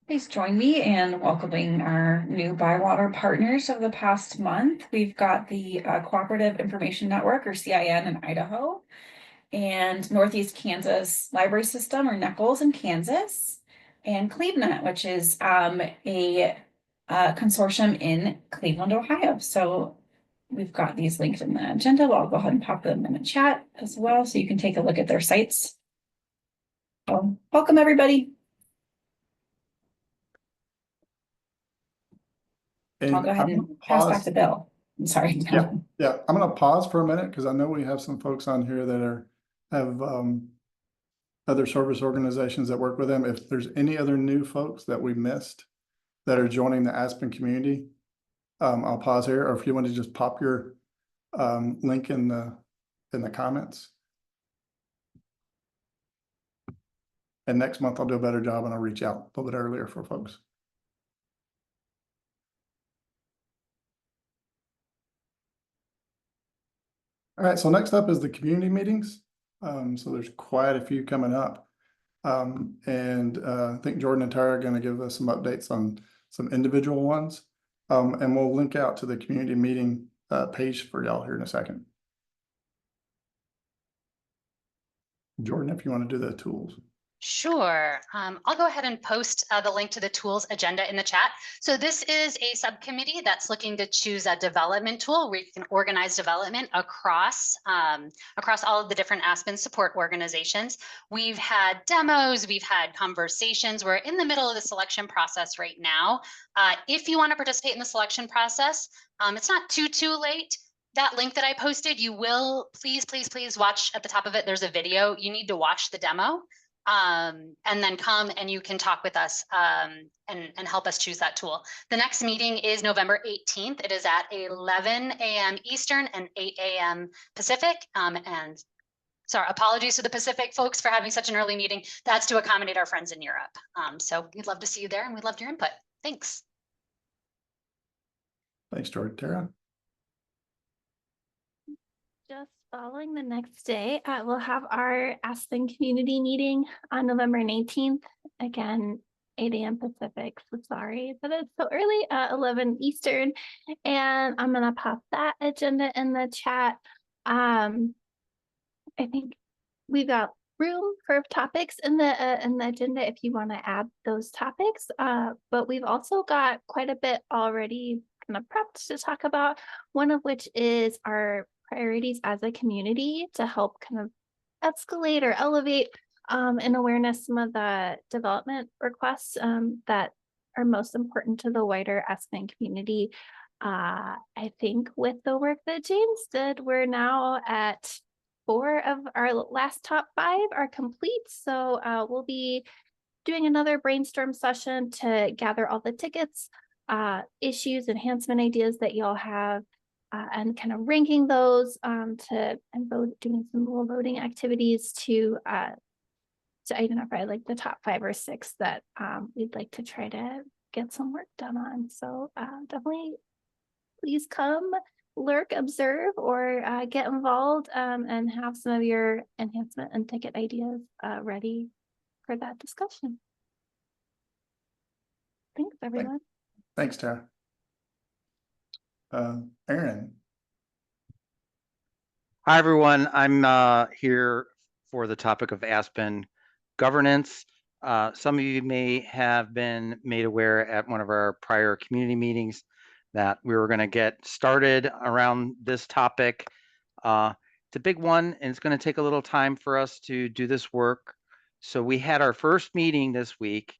Please join me in welcoming our new Bywater partners of the past month. We've got the Cooperative Information Network, or CIN, in Idaho, and Northeast Kansas Library System, or NECLS, in Kansas, and CleveNet, which is a consortium in Cleveland, Ohio. So we've got these linked in the agenda. I'll go ahead and pop them in the chat as well so you can take a look at their sites. So welcome, everybody. I'll go ahead and pass back the bill. I'm sorry. Yeah. I'm going to pause for a minute because I know we have some folks on here that have other service organizations that work with them. If there's any other new folks that we missed that are joining the Aspen community, I'll pause here. Or if you want to just pop your link in the comments. And next month I'll do a better job and I'll reach out a little bit earlier for folks. All right, so next up is the community meetings. So there's quite a few coming up. I think Jordan and Tara are going to give us some updates on some individual ones. And we'll link out to the community meeting page for y'all here in a second. Jordan, if you want to do the tools. Sure. I'll go ahead and post the link to the tools agenda in the chat. So this is a subcommittee that's looking to choose a development tool where you can organize development across all of the different Aspen support organizations. We've had demos, we've had conversations. We're in the middle of the selection process right now. If you want to participate in the selection process, it's not too late. That link that I posted, you will please watch at the top of it. There's a video. You need to watch the demo. And then come and you can talk with us and help us choose that tool. The next meeting is November 18th. It is at 11 a.m. Eastern and 8 a.m. Pacific. And sorry, apologies to the Pacific folks for having such an early meeting. That's to accommodate our friends in Europe. So we'd love to see you there and we'd love your input. Thanks. Thanks, Jordan. Tara? Just following the next day, we'll have our Aspen community meeting on November 19th. Again, 8 a.m. Pacific. So sorry that it's so early, 11 Eastern. And I'm going to pop that agenda in the chat. I think we've got room for topics in the agenda if you want to add those topics. But we've also got quite a bit already kind of prepped to talk about, one of which is our priorities as a community to help kind of escalate or elevate in awareness some of the development requests that are most important to the wider Aspen community. I think with the work that James did, we're now at 4 of our last top 5 are complete. So we'll be doing another brainstorm session to gather all the tickets, issues, enhancement ideas that y'all have, and kind of ranking those doing some little voting activities to identify like the top 5 or 6 that we'd like to try to get some work done on. So definitely please come lurk, observe, or get involved and have some of your enhancement and ticket ideas ready for that discussion. Thanks, everyone. Thanks, Tara. Aaron. Hi, everyone. I'm here for the topic of Aspen governance. Some of you may have been made aware at one of our prior community meetings that we were going to get started around this topic. It's a big one, and it's going to take a little time for us to do this work. So we had our first meeting this week.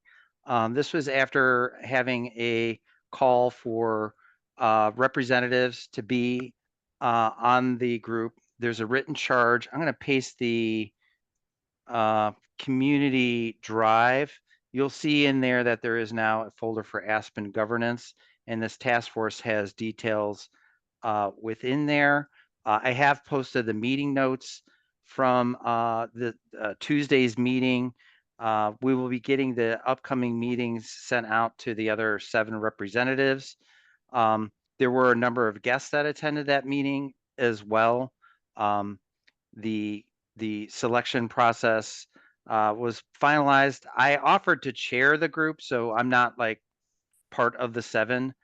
This was after having a call for representatives to be on the group. There's a written charge. I'm going to paste the community drive. You'll see in there that there is now a folder for Aspen governance, and this task force has details within there. I have posted the meeting notes from the Tuesday's meeting. We will be getting the upcoming meetings sent out to the other 7 representatives. There were a number of guests that attended that meeting as well. The selection process was finalized. I offered to chair the group, so I'm not like part of the 7.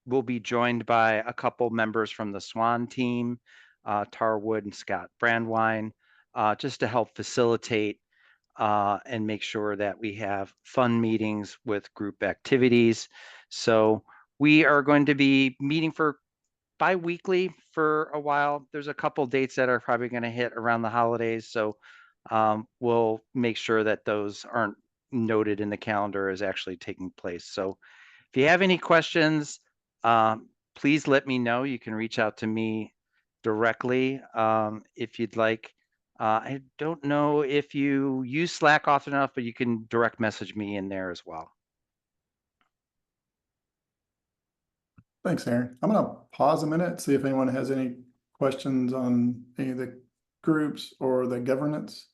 Will be joined by a couple members from the Swan team, Tara Wood and Scott Brandwine, just to help facilitate and make sure that we have fun meetings with group activities. So we are going to be meeting for bi-weekly for a while. There's a couple dates that are probably going to hit around the holidays. So we'll make sure that those aren't noted in the calendar as actually taking place. So if you have any questions, please let me know. You can reach out to me directly if you'd like. I don't know if you use Slack often enough, but you can direct message me in there as well. Thanks, Aaron. I'm gonna pause a minute, see if anyone has any questions on any of the groups or the governance.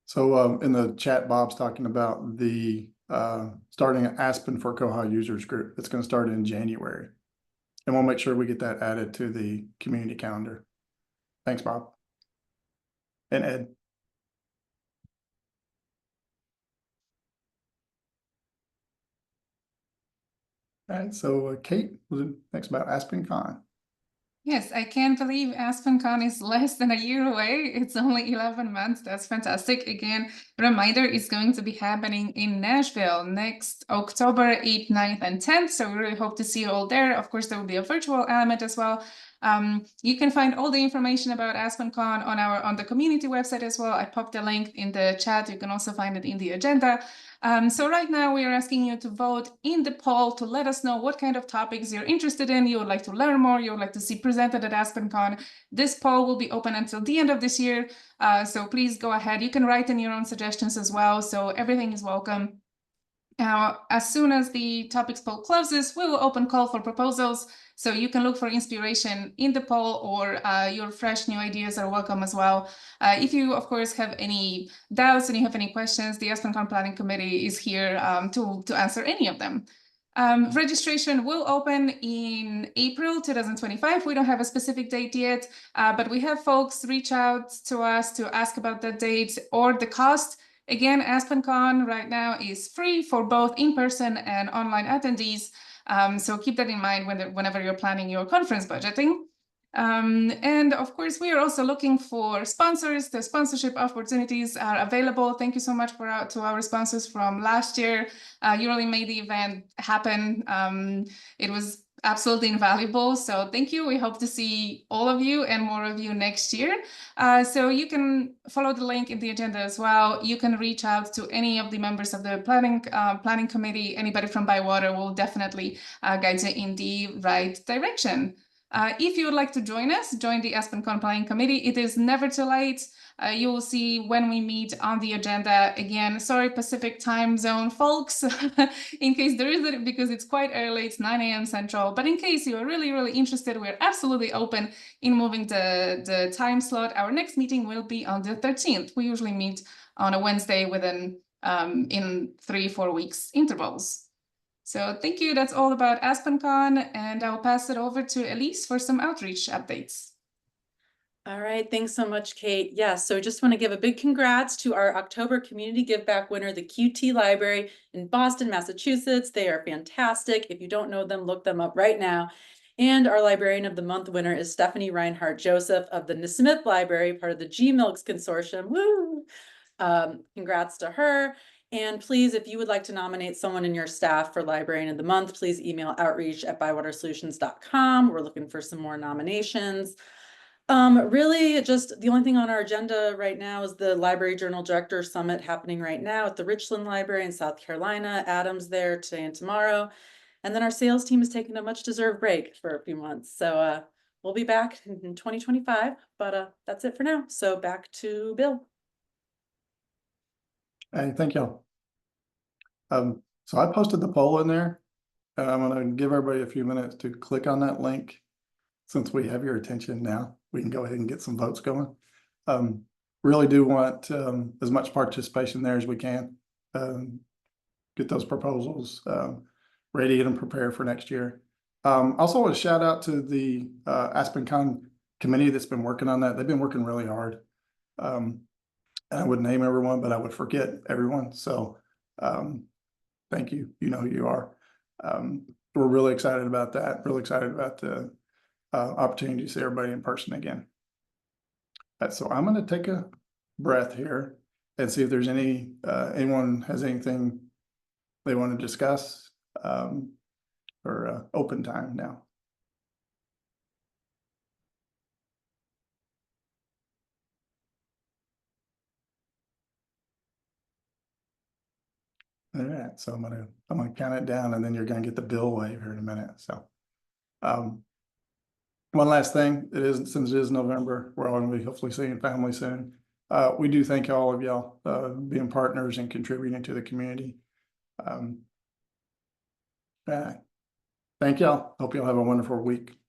So in the chat, Bob's talking about the starting an Aspen for Koha users group. It's going to start in January. And we'll make sure we get that added to the community calendar. Thanks, Bob. And Ed. All right, so Kate, next about Aspen Con. Yes, I can't believe AspenCon is less than a year away. It's only 11 months. That's fantastic. Again, reminder, it's going to be happening in Nashville next October 8th, 9th, and 10th. So we really hope to see you all there. Of course, there will be a virtual element as well. You can find all the information about AspenCon on the community website as well. I popped the link in the chat. You can also find it in the agenda. So right now we are asking you to vote in the poll to let us know what kind of topics you're interested in, you would like to learn more, you would like to see presented at AspenCon. This poll will be open until the end of this year. So please go ahead. You can write in your own suggestions as well. So everything is welcome. Now, as soon as the topics poll closes, we will open call for proposals. So you can look for inspiration in the poll, or your fresh new ideas are welcome as well. If you, of course, have any doubts and you have any questions, the AspenCon Planning Committee is here to answer any of them. Registration will open in April 2025. We don't have a specific date yet, but we have folks reach out to us to ask about that date or the cost. Again, AspenCon right now is free for both in-person and online attendees. So keep that in mind whenever you're planning your conference budgeting. And of course, we are also looking for sponsors. The sponsorship opportunities are available. Thank you so much to our sponsors from last year. You really made the event happen. It was absolutely invaluable. So thank you. We hope to see all of you and more of you next year. So you can follow the link in the agenda as well. You can reach out to any of the members of the planning committee. Anybody from Bywater will definitely guide you in the right direction. If you would like to join us, join the AspenCon Planning Committee. It is never too late. You will see when we meet on the agenda. Again, sorry, Pacific time zone folks, in case there is it, because it's quite early, it's 9 a.m. Central. But in case you are really, really interested, we're absolutely open in moving the time slot. Our next meeting will be on the 13th. We usually meet on a Wednesday within in 3-4 weeks intervals. So thank you. That's all about AspenCon, and I'll pass it over to Elise for some outreach updates. All right, thanks so much, Kate. Yeah, so just want to give a big congrats to our October Community Give Back winner, the QT Library in Boston, Massachusetts. They are fantastic. If you don't know them, look them up right now. And our Librarian of the Month winner is Stephanie Reinhardt Joseph of the Smith Library, part of the G-Milks Consortium. Woo! Congrats to her. And please, if you would like to nominate someone in your staff for Librarian of the Month, please email outreach@bywatersolutions.com. We're looking for some more nominations. Really just the only thing on our agenda right now is the Library Journal Director Summit happening right now at the Richland Library in South Carolina. Adam's there today and tomorrow. And then our sales team is taking a much deserved break for a few months. So we'll be back in 2025, but that's it for now. So back to Bill. Hey, thank y'all. So I posted the poll in there, and I'm gonna give everybody a few minutes to click on that link. Since we have your attention now, we can go ahead and get some votes going. Really do want as much participation there as we can. get those proposals, ready, get them prepared for next year. Also a shout out to the, Aspen Con committee that's been working on that. They've been working really hard. And I would name everyone, but I would forget everyone. So, thank you. You know who you are. We're really excited about that. Really excited about the, opportunity to see everybody in person again. So I'm going to take a breath here and see if there's anyone has anything they want to discuss, or open time now. All right, so I'm gonna count it down, and then you're gonna get the bill wave here in a minute. So, one last thing, since it is November, we're all gonna be hopefully seeing family soon. We do thank all of y'all being partners and contributing to the community. Thank y'all. Hope y'all have a wonderful week.